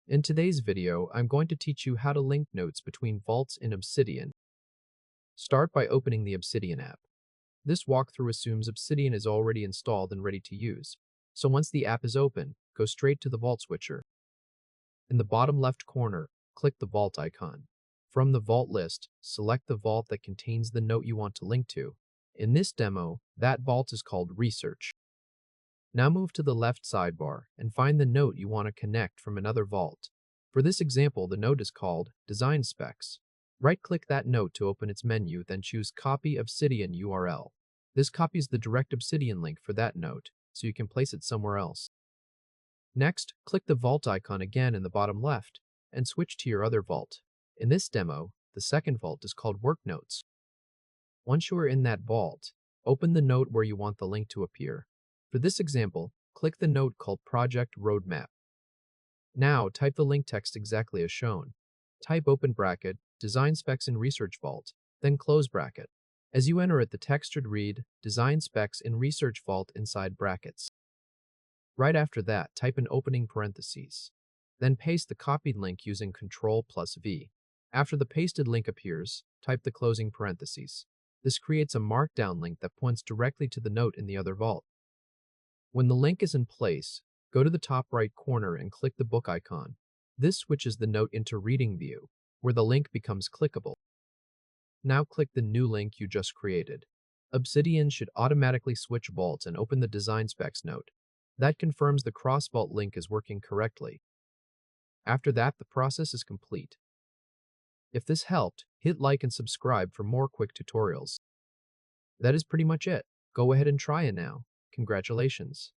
In today's video, I'm going to teach you how to link notes between vaults in Obsidian. Start by opening the Obsidian app. This walkthrough assumes Obsidian is already installed and ready to use. So once the app is open, go straight to the Vault switcher. In the bottom left corner, click the Vault icon. From the Vault list, select the vault that contains the note you want to link to. In this demo, that vault is called Research. Now move to the left sidebar and find the note you want to connect from another vault. For this example, the note is called Design Specs. Right-click that note to open its menu, then choose Copy Obsidian URL. This copies the direct Obsidian link for that note, so you can place it somewhere else. Next, click the vault icon again in the bottom left and switch to your other vault. In this demo, the second vault is called Work Notes. Once you are in that vault, open the note where you want the link to appear. For this example, click the note called Project Roadmap. Now, type the link text exactly as shown. Type open bracket, Design Specs in Research Vault, then close bracket. As you enter it, the text should read, Design Specs in Research Vault inside brackets. Right after that, type an opening parentheses. Then paste the copied link using Ctrl+V. After the pasted link appears, type the closing parentheses. This creates a Markdown link that points directly to the note in the other vault. When the link is in place, go to the top right corner and click the book icon. This switches the note into reading view, where the link becomes clickable. Now click the new link you just created. Obsidian should automatically switch vaults and open the Design Specs note. That confirms the cross-vault link is working correctly. After that, the process is complete. If this helped, hit like and subscribe for more quick tutorials. That is pretty much it. Go ahead and try it now. Congratulations.